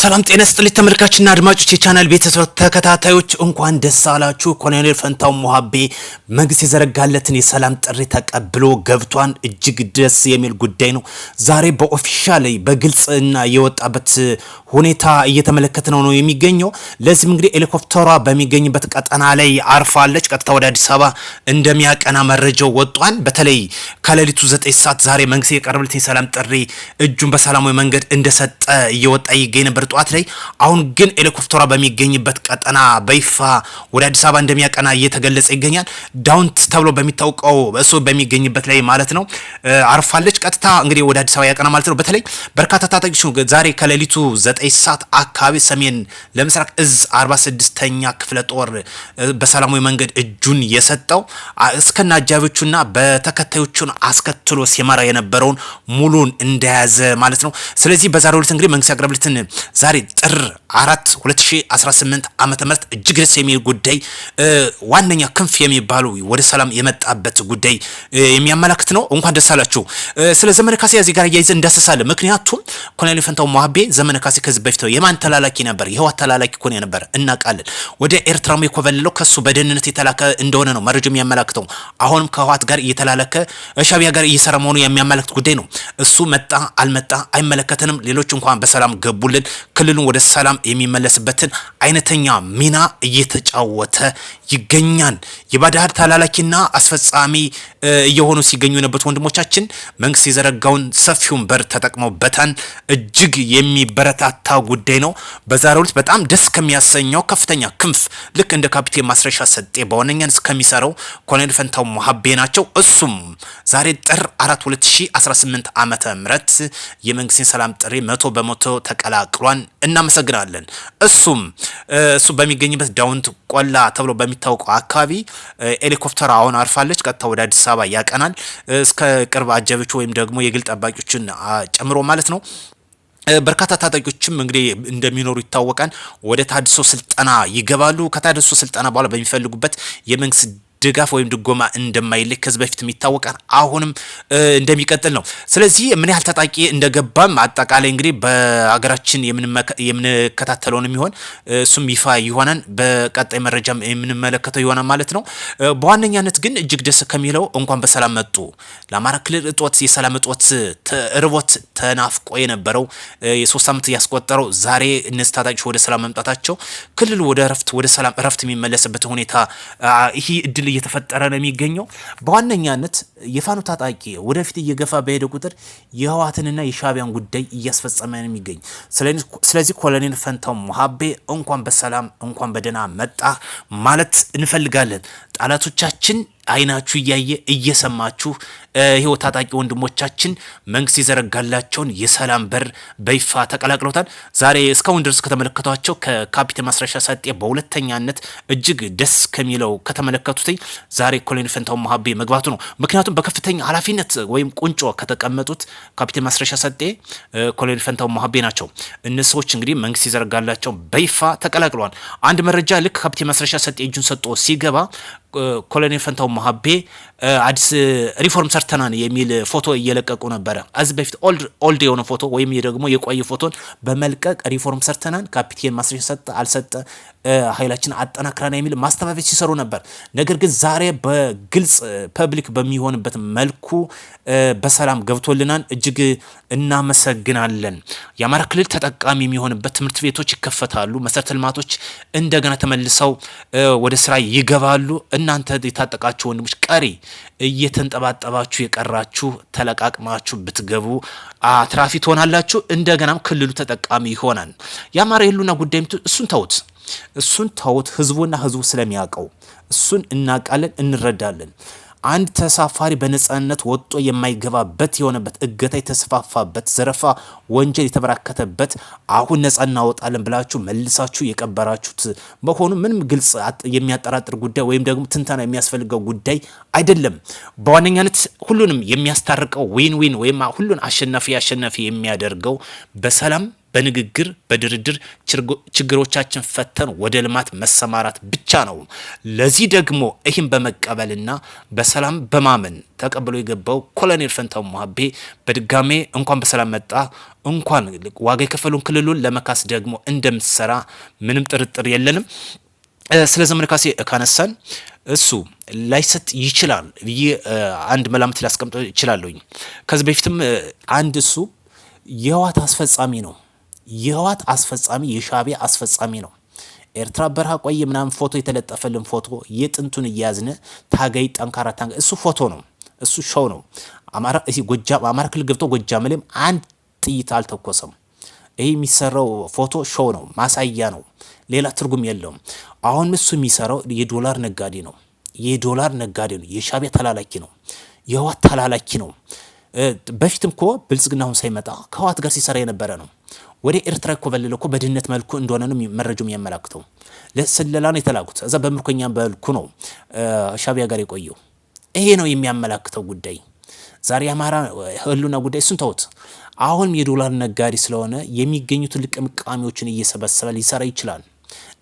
ሰላም ጤና ይስጥልኝ ተመልካችና አድማጮች የቻናል ቤተሰብ ተከታታዮች እንኳን ደስ አላችሁ። ኮሎኔል ፈንታው ሞሀቤ መንግስት የዘረጋለትን የሰላም ጥሪ ተቀብሎ ገብቷን እጅግ ደስ የሚል ጉዳይ ነው። ዛሬ በኦፊሻል በግልጽና የወጣበት ሁኔታ እየተመለከተነው ነው የሚገኘው። ለዚህም እንግዲህ ሄሊኮፕተሯ በሚገኝበት ቀጠና ላይ አርፋለች። ቀጥታ ወደ አዲስ አበባ እንደሚያቀና መረጃው ወጧል። በተለይ ከሌሊቱ 9 ሰዓት ዛሬ መንግስት የቀረበለትን የሰላም ጥሪ እጁን በሰላማዊ መንገድ እንደሰጠ እየወጣ ይገኝ ነበር ጧት ላይ። አሁን ግን ሄሊኮፕተሯ በሚገኝበት ቀጠና በይፋ ወደ አዲስ አበባ እንደሚያቀና እየተገለጸ ይገኛል። ዳውንት ተብሎ በሚታወቀው እሱ በሚገኝበት ላይ ማለት ነው አርፋለች። ቀጥታ እንግዲህ ወደ አዲስ አበባ ያቀና ማለት ነው። በተለይ በርካታ ታጣቂዎች ዛሬ ከሌሊቱ 9 ሰዓት አካባቢ ሰሜን ለምስራቅ እዝ 46ኛ ክፍለ ጦር በሰላማዊ መንገድ እጁን የሰጠው እስከና አጃቢዎቹና በተከታዮቹን አስከትሎ ሲመራ የነበረውን ሙሉን እንደያዘ ማለት ነው። ስለዚህ በዛሬው ዕለት እንግዲህ መንግስት ያቀረበለትን ዛሬ ጥር 4 2018 ዓመተ ምህረት እጅግ ደስ የሚል ጉዳይ ዋነኛ ክንፍ የሚባሉ ወደ ሰላም የመጣበት ጉዳይ የሚያመላክት ነው። እንኳን ደስ አላችሁ። ስለ ዘመነ ካሴ እዚህ ጋር ያይዘን እንዳሰሳለን። ምክንያቱም ኮሎኔል ፈንታው ሞሀቤ ዘመነ ካሴ ከዚህ በፊት የማን ተላላኪ ነበር? የህወሓት ተላላኪ ኮን ነበር እናውቃለን። ወደ ኤርትራ የኮበለለው ከሱ በደህንነት የተላከ እንደሆነ ነው መረጃው የሚያመላክተው። አሁንም ከህወሓት ጋር እየተላላከ ሻቢያ ጋር እየሰራ መሆኑ የሚያመላክት ጉዳይ ነው። እሱ መጣ አልመጣ አይመለከተንም። ሌሎች እንኳን በሰላም ገቡልን ክልሉን ወደ ሰላም የሚመለስበትን አይነተኛ ሚና እየተጫወተ ይገኛል። የባዳር ተላላኪና አስፈጻሚ እየሆኑ ሲገኙ የነበሩት ወንድሞቻችን መንግስት የዘረጋውን ሰፊውን በር ተጠቅመውበታል። እጅግ የሚበረታታ ጉዳይ ነው። በዛሬው ዕለት በጣም ደስ ከሚያሰኘው ከፍተኛ ክንፍ ልክ እንደ ካፒቴን ማስረሻ ሰጤ በዋነኛነት እስከሚሰራው ኮሎኔል ፈንታው ሞሀቤ ናቸው። እሱም ዛሬ ጥር 4 2018 ዓመተ ምህረት የመንግስትን ሰላም ጥሪ 100% ተቀላቅሏን። እናመሰግናለን። እሱ በሚገኝበት ዳውንት ቆላ ተብሎ በሚታወቀው አካባቢ ሄሊኮፕተር አሁን አርፋለች። ቀጥታ ወደ አዲስ አበባ ያቀናል። እስከ ቅርብ አጃቢዎች ወይም ደግሞ የግል ጠባቂዎችን ጨምሮ ማለት ነው። በርካታ ታጣቂዎችም እንግዲህ እንደሚኖሩ ይታወቃል። ወደ ታድሶ ስልጠና ይገባሉ። ከታድሶ ስልጠና በኋላ በሚፈልጉበት የመንግስት ድጋፍ ወይም ድጎማ እንደማይልክ ከዚህ በፊትም ይታወቃል። አሁንም እንደሚቀጥል ነው። ስለዚህ ምን ያህል ታጣቂ እንደገባም አጠቃላይ እንግዲህ በሀገራችን የምንከታተለውን የሚሆን እሱም ይፋ ይሆናል። በቀጣይ መረጃም የምንመለከተው ይሆናል ማለት ነው። በዋነኛነት ግን እጅግ ደስ ከሚለው እንኳን በሰላም መጡ። ለአማራ ክልል የሰላም እጦት ርቦት ተናፍቆ የነበረው የ3 ዓመት ያስቆጠረው ዛሬ እነዚህ ታጣቂዎች ወደ ሰላም መምጣታቸው ክልሉ ወደ ሰላም እረፍት የሚመለስበት ሁኔታ ይህ እድል እየተፈጠረ ነው የሚገኘው። በዋነኛነት የፋኖ ታጣቂ ወደፊት እየገፋ በሄደ ቁጥር የህወሓትንና የሻቢያን ጉዳይ እያስፈጸመ ነው የሚገኝ። ስለዚህ ኮሎኔል ፈንታው ሞሀቤ እንኳን በሰላም እንኳን በደህና መጣ ማለት እንፈልጋለን። ጠላቶቻችን አይናችሁ እያየ እየሰማችሁ ይሄው ታጣቂ ወንድሞቻችን መንግስት የዘረጋላቸውን የሰላም በር በይፋ ተቀላቅለውታል። ዛሬ እስካሁን ድረስ ከተመለከቷቸው ከካፒቴን ማስረሻ ሰጤ በሁለተኛነት እጅግ ደስ ከሚለው ከተመለከቱት ዛሬ ኮሎኔል ፈንታው ሞሀቤ መግባቱ ነው። ምክንያቱም በከፍተኛ ኃላፊነት ወይም ቁንጮ ከተቀመጡት ካፒቴን ማስረሻ ሰጤ ኮሎኔል ፈንታው ሞሀቤ ናቸው። እነዚህ ሰዎች እንግዲህ መንግስት የዘረጋላቸው በይፋ ተቀላቅለዋል። አንድ መረጃ ልክ ካፒቴን ማስረሻ ሰጤ እጁን ሰጥቶ ሲገባ ኮሎኔል ፈንታው ሞሀቤ አዲስ ሪፎርም ሰርተናን የሚል ፎቶ እየለቀቁ ነበረ። አዚህ በፊት ኦልድ የሆነ ፎቶ ወይም ደግሞ የቆየ ፎቶን በመልቀቅ ሪፎርም ሰርተናን ካፒቴን ማስረሻ ሰጠ አልሰጠ ኃይላችን አጠናክረና የሚል ማስተባበያ ሲሰሩ ነበር። ነገር ግን ዛሬ በግልጽ ፐብሊክ በሚሆንበት መልኩ በሰላም ገብቶልናል። እጅግ እናመሰግናለን። የአማራ ክልል ተጠቃሚ የሚሆንበት ትምህርት ቤቶች ይከፈታሉ። መሰረተ ልማቶች እንደገና ተመልሰው ወደ ስራ ይገባሉ። እናንተ የታጠቃችሁ ወንድሞች ቀሪ እየተንጠባጠባችሁ የቀራችሁ ተለቃቅማችሁ ብትገቡ አትራፊ ትሆናላችሁ። እንደገናም ክልሉ ተጠቃሚ ይሆናል። የአማራ የሉና ጉዳይ እሱን ተውት። ህዝቡና ህዝቡ ስለሚያውቀው እሱን እናውቃለን፣ እንረዳለን። አንድ ተሳፋሪ በነጻነት ወጥቶ የማይገባበት የሆነበት እገታ የተስፋፋበት ዘረፋ ወንጀል የተበራከተበት አሁን ነጻ እናወጣለን ብላችሁ መልሳችሁ የቀበራችሁት መሆኑ ምንም ግልጽ የሚያጠራጥር ጉዳይ ወይም ደግሞ ትንተና የሚያስፈልገው ጉዳይ አይደለም። በዋነኛነት ሁሉንም የሚያስታርቀው ዊን ወይም ሁሉን አሸናፊ የሚያደርገው በሰላም በንግግር በድርድር ችግሮቻችን ፈተን ወደ ልማት መሰማራት ብቻ ነው። ለዚህ ደግሞ ይህን በመቀበልና በሰላም በማመን ተቀብሎ የገባው ኮሎኔል ፈንታው ሞሀቤ በድጋሜ እንኳን በሰላም መጣ፣ እንኳን ዋጋ የከፈሉን ክልሉን ለመካስ ደግሞ እንደምትሰራ ምንም ጥርጥር የለንም። ስለ ዘመነ ካሴ ካነሳን እሱ ላይሰጥ ይችላል ብዬ አንድ መላምት ላስቀምጠው ይችላለሁኝ። ከዚህ በፊትም አንድ እሱ የህወሓት አስፈጻሚ ነው፣ የህወሓት አስፈጻሚ የሻዕቢያ አስፈጻሚ ነው። ኤርትራ በረሃ ቆየ ምናምን ፎቶ የተለጠፈልን ፎቶ የጥንቱን እያዝነ ታጋይ ጠንካራ ታጋይ እሱ ፎቶ ነው፣ እሱ ሾው ነው። አማራ ክልል ገብቶ ጎጃም ላይም አንድ ጥይት አልተኮሰም። ይሄ የሚሰራው ፎቶ ሾው ነው፣ ማሳያ ነው፣ ሌላ ትርጉም የለውም። አሁን እሱ የሚሰራው የዶላር ነጋዴ ነው፣ የዶላር ነጋዴ ነው፣ የሻዕቢያ ተላላኪ ነው፣ የህወሓት ተላላኪ ነው። በፊትም እኮ ብልጽግና አሁን ሳይመጣ ከህወሓት ጋር ሲሰራ የነበረ ነው። ወደ ኤርትራ እኮ በለለ እኮ በድህነት መልኩ እንደሆነ ነው መረጃው የሚያመላክተው። ለስለላ ነው የተላኩት፣ እዛ በምርኮኛ መልኩ ነው ሻዕቢያ ጋር የቆየው። ይሄ ነው የሚያመላክተው ጉዳይ። ዛሬ አማራ ህልውና ጉዳይ እሱን ተውት። አሁን የዶላር ነጋዴ ስለሆነ የሚገኙትን ልቅምቃሚዎችን እየሰበሰበ ሊሰራ ይችላል።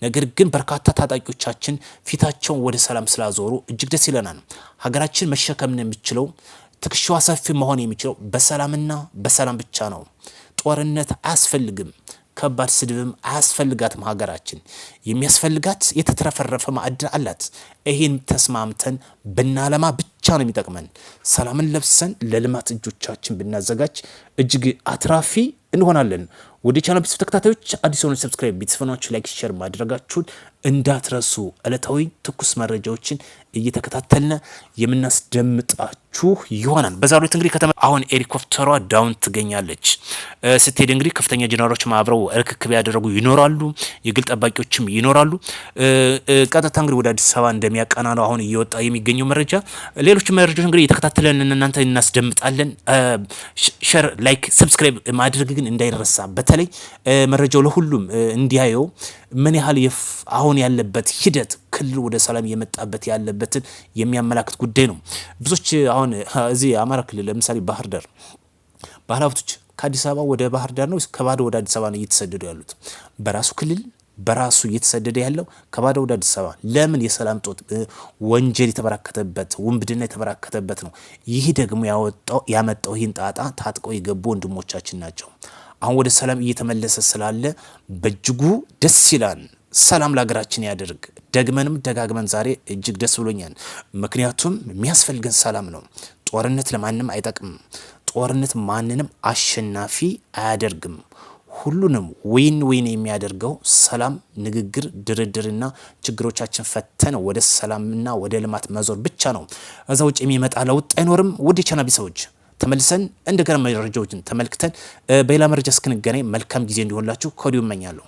ነገር ግን በርካታ ታጣቂዎቻችን ፊታቸውን ወደ ሰላም ስላዞሩ እጅግ ደስ ይለናል። ሀገራችን መሸከምን የሚችለው ትከሻዋ ሰፊ መሆን የሚችለው በሰላምና በሰላም ብቻ ነው። ጦርነት አያስፈልግም፣ ከባድ ስድብም አያስፈልጋትም። ሀገራችን የሚያስፈልጋት የተትረፈረፈ ማዕድን አላት። ይሄን ተስማምተን ብናለማ ብቻ ነው የሚጠቅመን። ሰላምን ለብሰን ለልማት እጆቻችን ብናዘጋጅ እጅግ አትራፊ እንሆናለን። ወደ ቻናል ቤተሰብ ተከታታዮች አዲስ ሆኖ ሰብስክራይብ፣ ቤተሰቦቻችሁ ላይክ፣ ሼር ማድረጋችሁን እንዳትረሱ። ዕለታዊ ትኩስ መረጃዎችን እየተከታተልን የምናስደምጣችሁ ይሆናል። በዛሬው እንግዲህ አሁን ሄሊኮፕተሯ ዳውን ትገኛለች። ስትሄድ እንግዲህ ከፍተኛ ጀነራሎች አብረው ርክክብ ያደረጉ ይኖራሉ፣ የግል ጠባቂዎችም ይኖራሉ። ቀጥታ እንግዲህ ወደ አዲስ አበባ እንደሚያቀና ነው አሁን እየወጣ የሚገኘው መረጃ። ሌሎች መረጃዎች እንግዲህ እየተከታተልን እናንተ እናስደምጣለን። ሼር፣ ላይክ፣ ሰብስክራይብ ማድረግ ግን እንዳይረሳ። በተለይ መረጃው ለሁሉም እንዲያየው ምን ያህል አሁን ያለበት ሂደት ክልል ወደ ሰላም የመጣበት ያለበትን የሚያመላክት ጉዳይ ነው። ብዙዎች አሁን እዚህ አማራ ክልል ለምሳሌ ባህር ዳር ባለሀብቶች ከአዲስ አበባ ወደ ባህር ዳር ነው ከባዶ ወደ አዲስ አበባ ነው እየተሰደዱ ያሉት። በራሱ ክልል በራሱ እየተሰደደ ያለው ከባዶ ወደ አዲስ አበባ ለምን? የሰላም ጦት ወንጀል የተበራከተበት ውንብድና የተበራከተበት ነው። ይህ ደግሞ ያመጣው ይህን ጣጣ ታጥቀው የገቡ ወንድሞቻችን ናቸው። አሁን ወደ ሰላም እየተመለሰ ስላለ በእጅጉ ደስ ይላል። ሰላም ለሀገራችን ያደርግ። ደግመንም ደጋግመን ዛሬ እጅግ ደስ ብሎኛል። ምክንያቱም የሚያስፈልገን ሰላም ነው። ጦርነት ለማንም አይጠቅምም። ጦርነት ማንንም አሸናፊ አያደርግም። ሁሉንም ወይን የሚያደርገው ሰላም፣ ንግግር፣ ድርድርና ችግሮቻችን ፈተን ወደ ሰላምና ወደ ልማት መዞር ብቻ ነው። እዛ ውጭ የሚመጣ ለውጥ አይኖርም። ውድ የቻናል ቤተሰቦች ተመልሰን እንደገና መረጃዎችን ተመልክተን በሌላ መረጃ እስክንገናኝ መልካም ጊዜ እንዲሆንላችሁ ከወዲሁ እመኛለሁ።